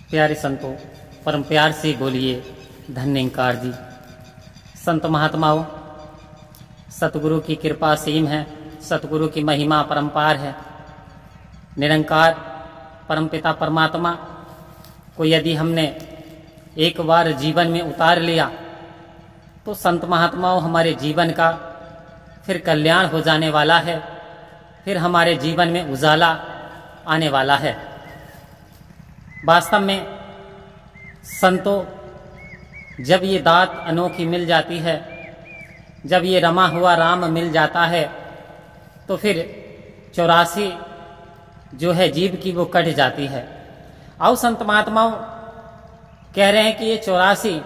प्यारे संतों, परम प्यार से बोलिए धन्यकार जी। संत महात्माओं, सतगुरु की कृपा सीम है, सतगुरु की महिमा परंपार है। निरंकार परमपिता परमात्मा को यदि हमने एक बार जीवन में उतार लिया तो संत महात्माओं हमारे जीवन का फिर कल्याण हो जाने वाला है, फिर हमारे जीवन में उजाला आने वाला है। वास्तव में संतों, जब ये दात अनोखी मिल जाती है, जब ये रमा हुआ राम मिल जाता है, तो फिर 84 जो है जीव की वो कट जाती है। और संत महात्माओं कह रहे हैं कि ये 84,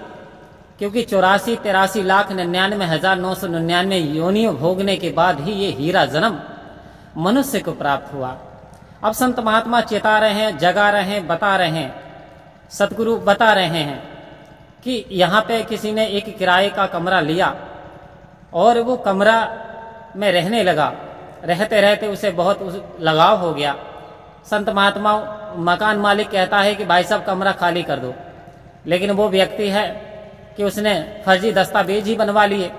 क्योंकि 84,83,99,999 योनियों भोगने के बाद ही ये हीरा जन्म मनुष्य को प्राप्त हुआ। अब संत महात्मा चेता रहे हैं, जगा रहे हैं, बता रहे हैं, सतगुरु बता रहे हैं कि यहाँ पे किसी ने एक किराए का कमरा लिया और वो कमरा में रहने लगा। रहते रहते उसे बहुत लगाव हो गया। संत महात्मा मकान मालिक कहता है कि भाई साहब कमरा खाली कर दो, लेकिन वो व्यक्ति है कि उसने फर्जी दस्तावेज ही बनवा लिए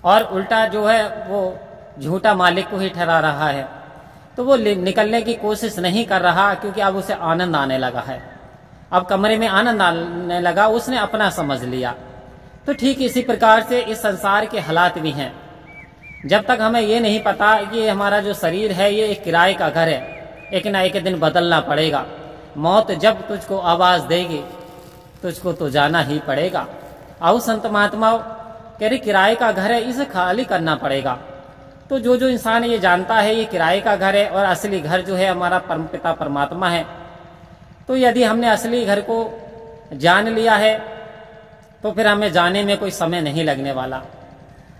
और उल्टा जो है वो झूठा मालिक को ही ठहरा रहा है। तो वो निकलने की कोशिश नहीं कर रहा, क्योंकि अब उसे आनंद आने लगा है। अब कमरे में आनंद आने लगा, उसने अपना समझ लिया। तो ठीक इसी प्रकार से इस संसार के हालात भी हैं। जब तक हमें ये नहीं पता कि हमारा जो शरीर है ये एक किराए का घर है, एक ना एक दिन बदलना पड़ेगा। मौत जब तुझको आवाज देगी तुझको तो जाना ही पड़ेगा। आओ संत महात्माओं कह रहे किराए का घर है, इसे खाली करना पड़ेगा। तो जो इंसान ये जानता है ये किराए का घर है और असली घर जो है हमारा परमपिता परमात्मा है, तो यदि हमने असली घर को जान लिया है तो फिर हमें जाने में कोई समय नहीं लगने वाला।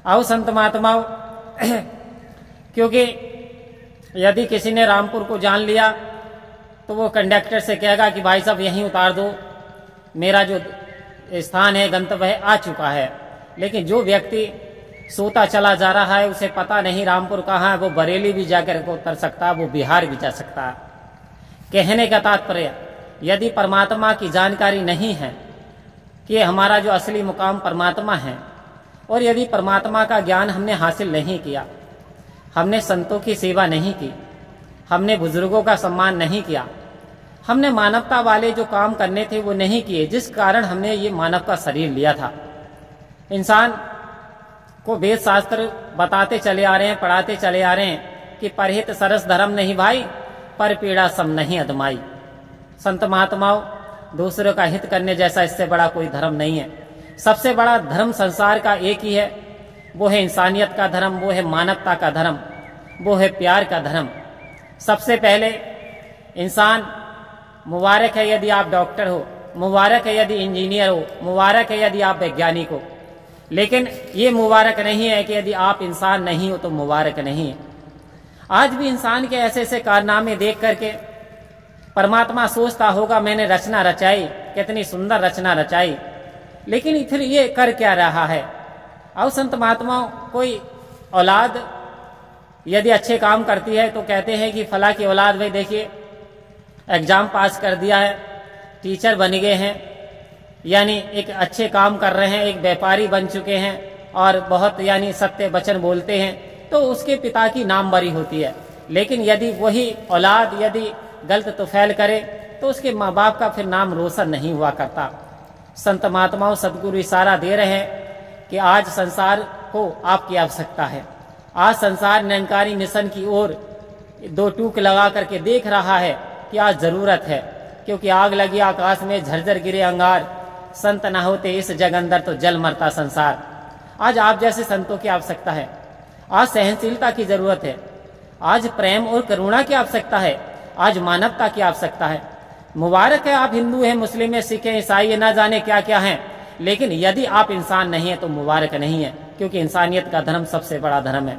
आओ संत महात्माओं क्योंकि यदि किसी ने रामपुर को जान लिया तो वो कंडक्टर से कहेगा कि भाई साहब यहीं उतार दो, मेरा जो स्थान है गंतव्य है आ चुका है। लेकिन जो व्यक्ति सोता चला जा रहा है, उसे पता नहीं रामपुर कहाँ है, वो बरेली भी जाकर उतर सकता है, वो बिहार भी जा सकता है। कहने का तात्पर्य, यदि परमात्मा की जानकारी नहीं है कि हमारा जो असली मुकाम परमात्मा है, और यदि परमात्मा का ज्ञान हमने हासिल नहीं किया, हमने संतों की सेवा नहीं की, हमने बुजुर्गों का सम्मान नहीं किया, हमने मानवता वाले जो काम करने थे वो नहीं किए, जिस कारण हमने ये मानव का शरीर लिया था। इंसान को वेद शास्त्र बताते चले आ रहे हैं, पढ़ाते चले आ रहे हैं कि परहित सरस धर्म नहीं भाई, पर पीड़ा सम नहीं अदमाई। संत महात्माओं, दूसरों का हित करने जैसा इससे बड़ा कोई धर्म नहीं है। सबसे बड़ा धर्म संसार का एक ही है, वो है इंसानियत का धर्म, वो है मानवता का धर्म, वो है प्यार का धर्म। सबसे पहले इंसान, मुबारक है यदि आप डॉक्टर हो, मुबारक है यदि इंजीनियर हो, मुबारक है यदि आप वैज्ञानिक हो, लेकिन ये मुबारक नहीं है कि यदि आप इंसान नहीं हो तो मुबारक नहीं है। आज भी इंसान के ऐसे ऐसे कारनामे देख करके परमात्मा सोचता होगा मैंने रचना रचाई, कितनी सुंदर रचना रचाई, लेकिन फिर ये कर क्या रहा है। और संत महात्माओं, कोई औलाद यदि अच्छे काम करती है तो कहते हैं कि फला की औलाद भाई देखिए एग्जाम पास कर दिया है, टीचर बन गए हैं, यानी एक अच्छे काम कर रहे हैं, एक व्यापारी बन चुके हैं और बहुत यानी सत्य वचन बोलते हैं, तो उसके पिता की नामवरी होती है। लेकिन यदि वही औलाद यदि गलत तो फैल करे तो उसके माँ बाप का फिर नाम रोशन नहीं हुआ करता। संत महात्माओं, सदगुरु इशारा दे रहे हैं कि आज संसार को आपकी आवश्यकता है। आज संसार निरंकारी मिशन की ओर दो टूक लगा करके देख रहा है कि आज जरूरत है, क्योंकि आग लगी आकाश में, झरझर गिरे अंगार, संत ना होते इस जग अंदर तो जल मरता संसार। आज आप जैसे संतों की आवश्यकता है, आज सहनशीलता की जरूरत है, आज प्रेम और करुणा की आवश्यकता है, आज मानवता की आवश्यकता है। मुबारक है आप हिंदू हैं, मुस्लिम हैं, सिख हैं, ईसाई हैं, ना जाने क्या क्या हैं, लेकिन यदि आप इंसान नहीं है तो मुबारक नहीं है, क्योंकि इंसानियत का धर्म सबसे बड़ा धर्म है।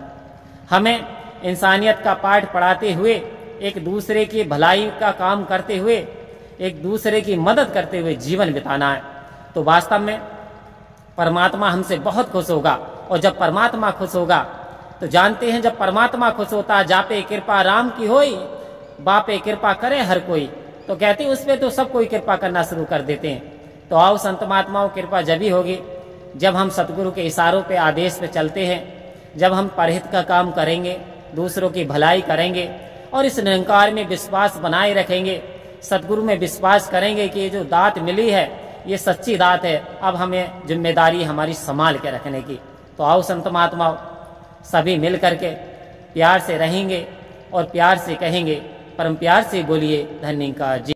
हमें इंसानियत का पाठ पढ़ाते हुए, एक दूसरे की भलाई का काम करते हुए, एक दूसरे की मदद करते हुए जीवन बिताना है। तो वास्तव में परमात्मा हमसे बहुत खुश होगा, और जब परमात्मा खुश होगा तो जानते हैं जब परमात्मा खुश होता, जापे कृपा राम की होई, बापे कृपा करे हर कोई। तो कहते उस पर तो सब कोई कृपा करना शुरू कर देते हैं। तो आओ संत महात्माओं, कृपा जब ही होगी जब हम सतगुरु के इशारों पे, आदेश पे चलते हैं, जब हम परहित का काम करेंगे, दूसरों की भलाई करेंगे और इस निरंकार में विश्वास बनाए रखेंगे, सतगुरु में विश्वास करेंगे कि ये जो दात मिली है ये सच्ची दात है, अब हमें जिम्मेदारी हमारी संभाल के रखने की। तो आओ संत महात्माओं, सभी मिल करके प्यार से रहेंगे और प्यार से कहेंगे, परम प्यार से बोलिए धन्य का जी।